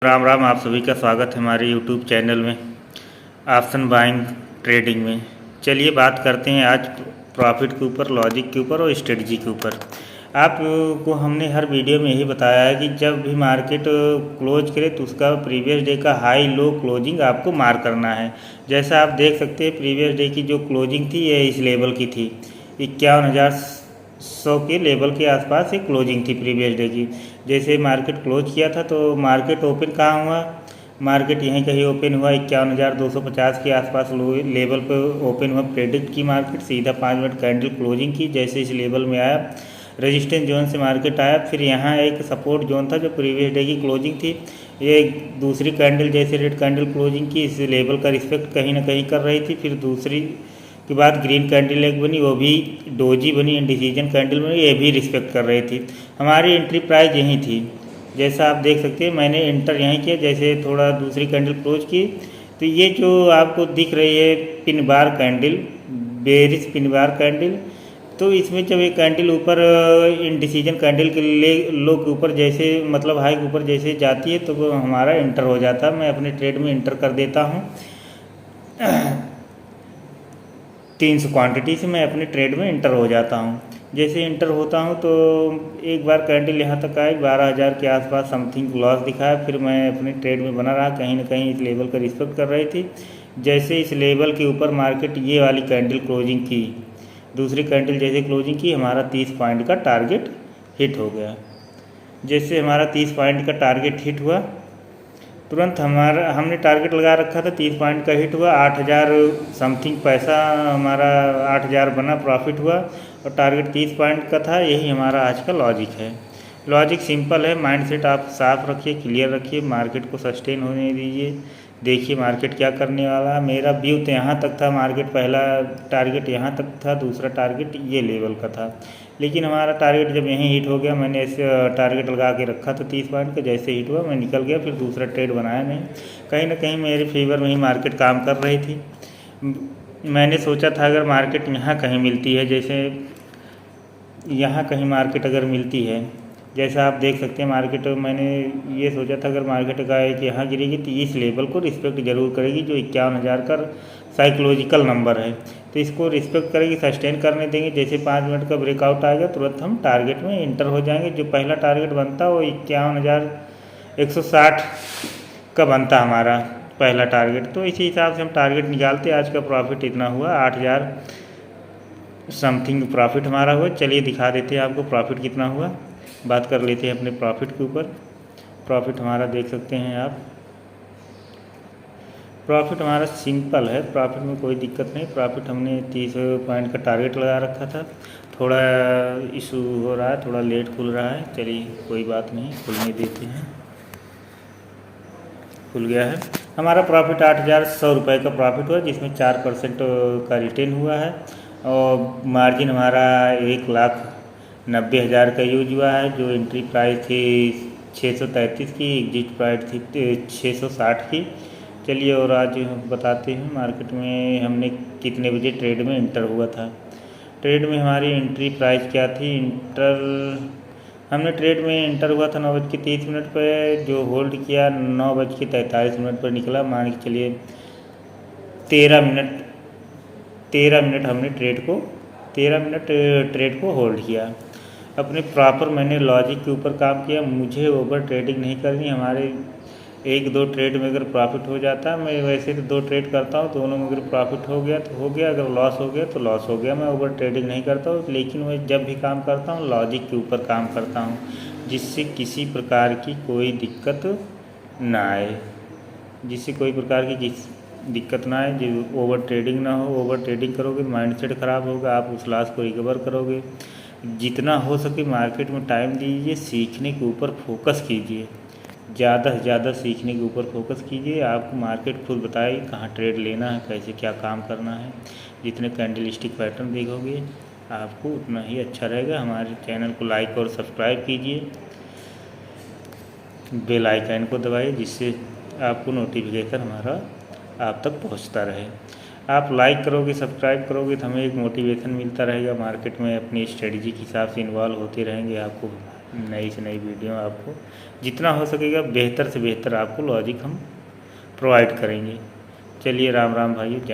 राम राम, आप सभी का स्वागत है हमारे यूट्यूब चैनल में ऑप्शन बाइंग ट्रेडिंग में। चलिए बात करते हैं आज प्रॉफिट के ऊपर, लॉजिक के ऊपर और स्ट्रेटजी के ऊपर। आपको हमने हर वीडियो में यही बताया है कि जब भी मार्केट क्लोज करे तो उसका प्रीवियस डे का हाई लो क्लोजिंग आपको मार करना है। जैसा आप देख सकते हैं प्रीवियस डे की जो क्लोजिंग थी ये इस लेवल की थी, 51,100 के लेवल के आसपास एक क्लोजिंग थी प्रीवियस डे की। जैसे मार्केट क्लोज किया था तो मार्केट ओपन कहाँ हुआ, मार्केट यहीं कहीं ओपन हुआ 51,250 के आसपास लेवल पर ओपन हुआ। प्रेडिक्ट की मार्केट सीधा 5 मिनट कैंडल क्लोजिंग की, जैसे इस लेवल में आया रेजिस्टेंस जोन से मार्केट आया। फिर यहाँ एक सपोर्ट जोन था जो प्रीवियस डे की क्लोजिंग थी, ये दूसरी कैंडल जैसे रेड कैंडल क्लोजिंग की इस लेवल का रिस्पेक्ट कहीं ना कहीं कर रही थी। फिर दूसरी के बाद ग्रीन कैंडल एक बनी, वो भी डोजी बनी, इंडिसीजन कैंडल बनी, ये भी रिस्पेक्ट कर रही थी। हमारी एंट्री प्राइस यहीं थी, जैसा आप देख सकते हैं मैंने एंटर यहीं किया। जैसे थोड़ा दूसरी कैंडल क्लोज की तो ये जो आपको दिख रही है pin bar candle, bearish pin bar candle, तो इसमें जब एक कैंडल ऊपर इंडिसीजन कैंडल के लो के ऊपर जैसे मतलब हाई के ऊपर जैसे जाती है तो वो हमारा इंटर हो जाता है। मैं अपने ट्रेड में इंटर कर देता हूँ 300 क्वांटिटी से मैं अपने ट्रेड में इंटर हो जाता हूँ। जैसे इंटर होता हूँ तो एक बार कैंडल यहाँ तक आई 12,000 के आसपास समथिंग लॉस दिखाया। फिर मैं अपने ट्रेड में बना रहा, कहीं ना कहीं इस लेवल का रिस्पेक्ट कर रही थी। जैसे इस लेवल के ऊपर मार्केट ये वाली कैंडल क्लोजिंग की, दूसरी कैंडल जैसे क्लोजिंग की, हमारा 30 पॉइंट का टारगेट हिट हो गया। जैसे हमारा 30 पॉइंट का टारगेट हिट हुआ, तुरंत हमने टारगेट लगा रखा था 30 पॉइंट का हिट हुआ, 8,000 समथिंग पैसा हमारा 8,000 बना, प्रॉफिट हुआ और टारगेट 30 पॉइंट का था। यही हमारा आज का लॉजिक है। लॉजिक सिंपल है, माइंडसेट आप साफ रखिए, क्लियर रखिए, मार्केट को सस्टेन होने दीजिए, देखिए मार्केट क्या करने वाला है। मेरा व्यू तो यहाँ तक था, मार्केट पहला टारगेट यहाँ तक था, दूसरा टारगेट ये लेवल का था, लेकिन हमारा टारगेट जब यहीं हिट हो गया, मैंने ऐसे टारगेट लगा के रखा था 30 पॉइंट का, जैसे हिट हुआ मैं निकल गया। फिर दूसरा ट्रेड बनाया नहीं, कहीं ना कहीं मेरे फेवर में ही मार्केट काम कर रही थी। मैंने सोचा था अगर मार्केट यहाँ कहीं मिलती है, जैसे यहाँ कहीं मार्केट अगर मिलती है, जैसा आप देख सकते हैं मार्केट, मैंने ये सोचा था अगर मार्केट का एक यहाँ गिरेगी तो इस लेवल को रिस्पेक्ट जरूर करेगी जो 51,000 का साइकोलॉजिकल नंबर है, तो इसको रिस्पेक्ट करेगी, सस्टेन करने देंगे। जैसे 5 मिनट का ब्रेकआउट आएगा तुरंत हम टारगेट में इंटर हो जाएंगे। जो पहला टारगेट बनता है वो 51,160 का बनता हमारा पहला टारगेट, तो इसी हिसाब से हम टारगेट निकालते। आज का प्रॉफिट इतना हुआ, 8,000 समथिंग प्रॉफिट हमारा हुआ। चलिए दिखा देते हैं आपको प्रॉफिट कितना हुआ। बात कर लेते हैं अपने प्रॉफिट के ऊपर। प्रॉफिट हमारा देख सकते हैं आप, प्रॉफिट हमारा सिंपल है, प्रॉफिट में कोई दिक्कत नहीं। प्रॉफिट हमने 30 पॉइंट का टारगेट लगा रखा था, थोड़ा इशू हो रहा है, थोड़ा लेट खुल रहा है, चलिए कोई बात नहीं, खुलने देते हैं। खुल गया है। हमारा प्रॉफिट 8,100 रुपये का प्रॉफिट हुआ, जिसमें 4% का रिटेन हुआ है और मार्जिन हमारा 1,90,000 का यूज हुआ है। जो एंट्री प्राइस थी 633 की, एग्जिट प्राइस थी 660 की। चलिए और आज बताते हैं मार्केट में हमने कितने बजे ट्रेड में इंटर हुआ था। ट्रेड में हमारी एंट्री प्राइस क्या थी, हमने ट्रेड में इंटर हुआ था 9:30 पर, जो होल्ड किया 9:43 पर निकला। मान के चलिए 13 मिनट हमने तेरह मिनट ट्रेड को होल्ड किया। अपने प्रॉपर मैंने लॉजिक के ऊपर काम किया, मुझे ओवर ट्रेडिंग नहीं करनी। हमारे 1-2 ट्रेड में अगर प्रॉफिट हो जाता, मैं वैसे तो 2 ट्रेड करता हूँ, दोनों में अगर प्रॉफिट हो गया तो हो गया, अगर लॉस हो गया तो लॉस हो गया। मैं ओवर ट्रेडिंग नहीं करता हूँ, लेकिन मैं जब भी काम करता हूँ लॉजिक के ऊपर काम करता हूँ, जिससे किसी प्रकार की कोई दिक्कत ना आए, जिससे कोई प्रकार की दिक्कत ना आए, जो ओवर ट्रेडिंग ना हो। ओवर ट्रेडिंग करोगे माइंडसेट ख़राब होगा, आप उस लॉस को रिकवर करोगे। जितना हो सके मार्केट में टाइम दीजिए, सीखने के ऊपर फोकस कीजिए, ज़्यादा से ज़्यादा सीखने के ऊपर फोकस कीजिए। आपको मार्केट खुद बताएगी कहाँ ट्रेड लेना है, कैसे क्या काम करना है। जितने कैंडलस्टिक पैटर्न देखोगे आपको उतना ही अच्छा रहेगा। हमारे चैनल को लाइक और सब्सक्राइब कीजिए, बेल आइकन को दबाइए, जिससे आपको नोटिफिकेशन हमारा आप तक पहुंचता रहे। आप लाइक करोगे, सब्सक्राइब करोगे तो हमें एक मोटिवेशन मिलता रहेगा, मार्केट में अपनी स्ट्रेटजी के हिसाब से इन्वॉल्व होते रहेंगे। आपको नई से नई वीडियो आपको जितना हो सकेगा बेहतर से बेहतर आपको लॉजिक हम प्रोवाइड करेंगे। चलिए राम राम भाइयों।